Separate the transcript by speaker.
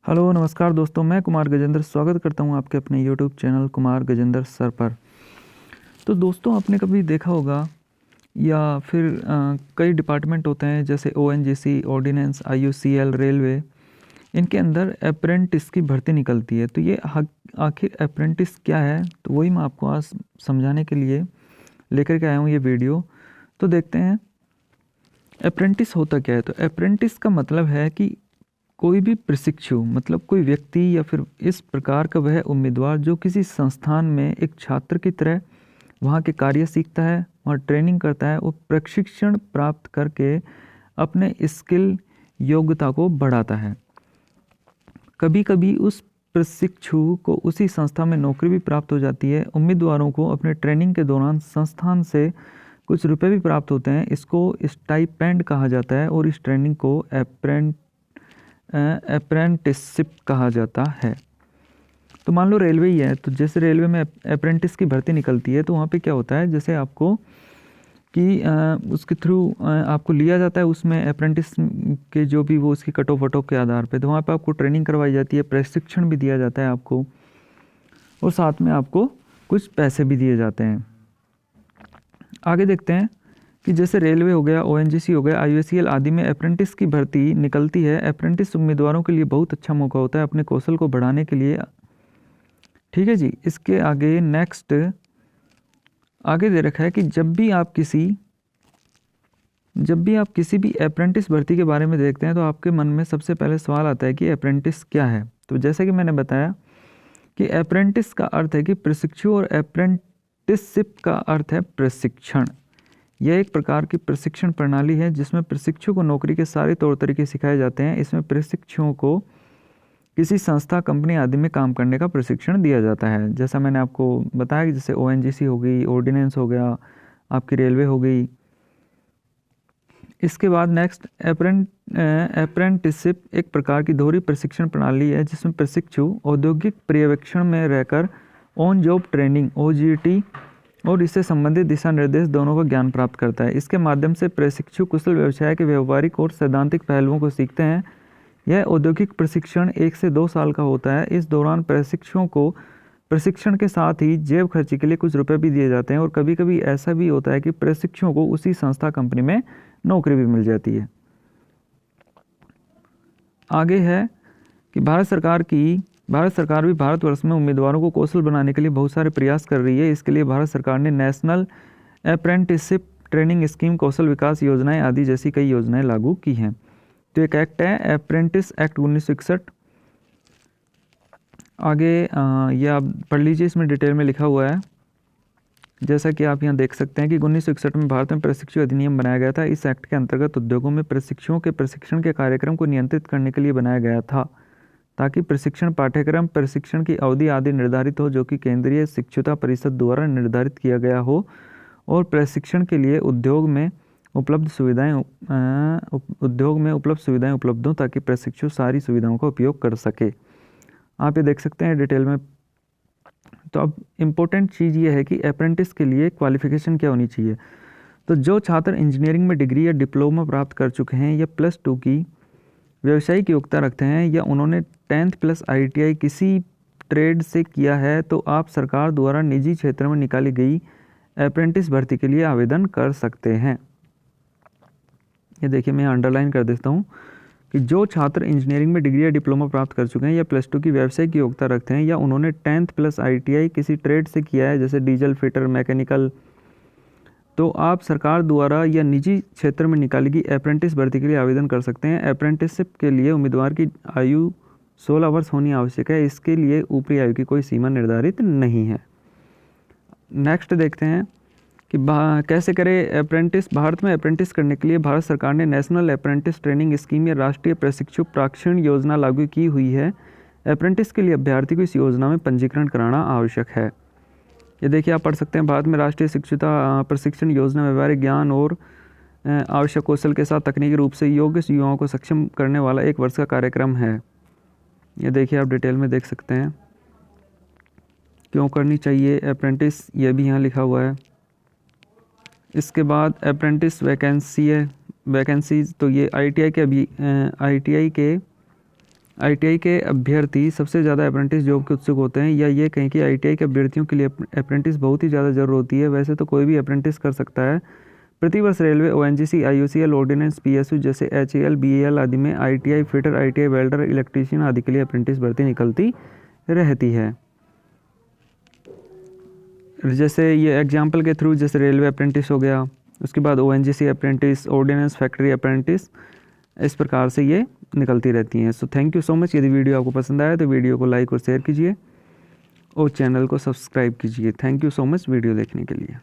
Speaker 1: Hello नमस्कार दोस्तों, मैं कुमार गजेंद्र स्वागत करता हूं आपके अपने YouTube channel Kumar Gajendra sir पर। तो दोस्तों, आपने कभी देखा होगा या फिर कई डिपार्टमेंट होते हैं जैसे ओएनजीसी, ऑर्डिनेंस, आईयूसीएल, रेलवे। इनके अंदर अप्रेंटिस की भर्ती निकलती है। तो ये आखिर अप्रेंटिस क्या है, तो वही मैं आपको आज समझाने के लिए लेकर के आया हूँ ये वीडियो। तो देखते हैं अप्रेंटिस होता क्या है। तो अप्रेंटिस का मतलब है कि कोई भी प्रशिक्षु मतलब कोई व्यक्ति या फिर इस प्रकार का वह उम्मीदवार जो किसी संस्थान में एक छात्र की तरह वहाँ के कार्य सीखता है, वहाँ ट्रेनिंग करता है, वो प्रशिक्षण प्राप्त करके अपने स्किल योग्यता को बढ़ाता है। कभी कभी उस प्रशिक्षु को उसी संस्था में नौकरी भी प्राप्त हो जाती है। उम्मीदवारों को अपने ट्रेनिंग के दौरान संस्थान से कुछ रुपए भी प्राप्त होते हैं। इसको स्टाइपेंड कहा जाता है और इस ट्रेनिंग को अप्रेंटिसशिप कहा जाता है। तो मान लो रेलवे ही है, तो जैसे रेलवे में अप्रेंटिस की भर्ती निकलती है, तो वहाँ पे क्या होता है, जैसे आपको कि उसके थ्रू आपको लिया जाता है, उसमें अप्रेंटिस के जो भी वो उसकी कट ऑफ वट ऑफ के आधार पे, तो वहाँ पे आपको ट्रेनिंग करवाई जाती है, प्रशिक्षण भी दिया जाता है आपको, और साथ में आपको कुछ पैसे भी दिए जाते हैं। आगे देखते हैं कि जैसे रेलवे हो गया, ओएनजीसी हो गया, आईयूसीएल आदि में अप्रेंटिस की भर्ती निकलती है। अप्रेंटिस उम्मीदवारों के लिए बहुत अच्छा मौका होता है अपने कौशल को बढ़ाने के लिए। ठीक है जी। इसके आगे नेक्स्ट आगे दे रखा है कि जब भी आप किसी भी अप्रेंटिस भर्ती के बारे में देखते हैं तो आपके मन में सबसे पहले सवाल आता है कि अप्रेंटिस क्या है। तो जैसा कि मैंने बताया कि अप्रेंटिस का अर्थ है कि प्रशिक्षु और अप्रेंटिसशिप का अर्थ है प्रशिक्षण। यह एक प्रकार की प्रशिक्षण प्रणाली है जिसमें प्रशिक्षु को नौकरी के सारे तौर तरीके सिखाए जाते हैं। इसमें प्रशिक्षुओं को किसी संस्था, कंपनी आदि में काम करने का प्रशिक्षण दिया जाता है। जैसा मैंने आपको बताया कि जैसे ओएनजीसी हो गई, ऑर्डिनेंस हो गया, आपकी रेलवे हो गई। इसके बाद नेक्स्ट अप्रेंटिसशिप एक प्रकार की दोहरी प्रशिक्षण प्रणाली है जिसमें प्रशिक्षु औद्योगिक पर्यवेक्षण में रहकर ऑन जॉब ट्रेनिंग OJT और इससे संबंधित दिशा निर्देश दोनों का ज्ञान प्राप्त करता है। इसके माध्यम से प्रशिक्षु कुशल व्यवसाय के व्यवहारिक और सैद्धांतिक पहलुओं को सीखते हैं। यह औद्योगिक प्रशिक्षण 1 से 2 साल का होता है। इस दौरान प्रशिक्षुओं को प्रशिक्षण के साथ ही जेब खर्ची के लिए कुछ रुपए भी दिए जाते हैं और कभी कभी ऐसा भी होता है कि प्रशिक्षुओं को उसी संस्था, कंपनी में नौकरी भी मिल जाती है। आगे है कि भारत सरकार भी भारतवर्ष में उम्मीदवारों को कौशल बनाने के लिए बहुत सारे प्रयास कर रही है। इसके लिए भारत सरकार ने नेशनल अप्रेंटिसशिप ट्रेनिंग स्कीम, कौशल विकास योजनाएं आदि जैसी कई योजनाएं लागू की हैं। तो एक एक्ट है अप्रेंटिस एक्ट 1961। आगे ये आप पढ़ लीजिए, इसमें डिटेल में लिखा हुआ है। जैसा कि आप यहाँ देख सकते हैं कि 1961 में भारत में प्रशिक्षु अधिनियम बनाया गया था। इस एक्ट के अंतर्गत उद्योगों में प्रशिक्षुओं के प्रशिक्षण के कार्यक्रम को नियंत्रित करने के लिए बनाया गया था ताकि प्रशिक्षण पाठ्यक्रम, प्रशिक्षण की अवधि आदि निर्धारित हो जो कि केंद्रीय शिक्षुता परिषद द्वारा निर्धारित किया गया हो और प्रशिक्षण के लिए उद्योग में उपलब्ध सुविधाएं उपलब्ध हों ताकि प्रशिक्षु सारी सुविधाओं का उपयोग कर सके। आप ये देख सकते हैं डिटेल में। तो अब इम्पोर्टेंट चीज़ ये है कि अप्रेंटिस के लिए क्वालिफिकेशन क्या होनी चाहिए। तो जो छात्र इंजीनियरिंग में डिग्री या डिप्लोमा प्राप्त कर चुके हैं या +2 की व्यावसायिक योग्यता रखते हैं या उन्होंने 10th प्लस ITI किसी ट्रेड से किया है, तो आप सरकार द्वारा निजी क्षेत्र में निकाली गई अप्रेंटिस भर्ती के लिए आवेदन कर सकते हैं। ये देखिए, मैं अंडरलाइन कर देता हूँ कि जो छात्र इंजीनियरिंग में डिग्री या डिप्लोमा प्राप्त कर चुके हैं या +2 की व्यावसायिक योग्यता रखते हैं या उन्होंने 10th प्लस ITI किसी ट्रेड से किया है जैसे डीजल फिटर, मैकेनिकल, तो आप सरकार द्वारा या निजी क्षेत्र में निकाली गई अप्रेंटिस भर्ती के लिए आवेदन कर सकते हैं। अप्रेंटिसशिप के लिए उम्मीदवार की आयु 16 वर्ष होनी आवश्यक है। इसके लिए ऊपरी आयु की कोई सीमा निर्धारित नहीं है। नेक्स्ट देखते हैं कि कैसे करें अप्रेंटिस। भारत में अप्रेंटिस करने के लिए भारत सरकार ने नेशनल अप्रेंटिस ट्रेनिंग स्कीम या राष्ट्रीय प्रशिक्षु प्रशिक्षण योजना लागू की हुई है। अप्रेंटिस के लिए अभ्यर्थी को इस योजना में पंजीकरण कराना आवश्यक है। ये देखिए, आप पढ़ सकते हैं, भारत में राष्ट्रीय शिक्षुता प्रशिक्षण योजना व्यवहारिक ज्ञान और आवश्यक कौशल के साथ तकनीकी रूप से योग्य युवाओं को सक्षम करने वाला 1 वर्ष का कार्यक्रम है। ये देखिए, आप डिटेल में देख सकते हैं क्यों करनी चाहिए अप्रेंटिस, ये भी यहाँ लिखा हुआ है। इसके बाद अप्रेंटिस वैकेंसीज, तो ये ITI के आईटीआई के अभ्यर्थी सबसे ज़्यादा अप्रेंटिस जॉब के उत्सुक होते हैं, या ये कहें कि आईटीआई के अभ्यर्थियों के लिए अप्रेंटिस बहुत ही ज़्यादा ज़रूर होती है। वैसे तो कोई भी अप्रेंटिस कर सकता है। प्रतिवर्ष railway, ONGC, IUCL, ordinance, PSU जैसे एचएएल, बीएएल आदि में ITI fitter, ITI welder, electrician आदि के लिए अप्रेंटिस भर्ती निकलती रहती है। जैसे ये एग्जाम्पल के थ्रू, जैसे रेलवे अप्रेंटिस हो गया, उसके बाद ONGC apprentice, ordnance, factory apprentice, इस प्रकार से ये निकलती रहती हैं। So thank you so much. यदि वीडियो आपको पसंद आया तो वीडियो को लाइक और शेयर कीजिए और चैनल को सब्सक्राइब कीजिए। Thank you so much video देखने के लिए।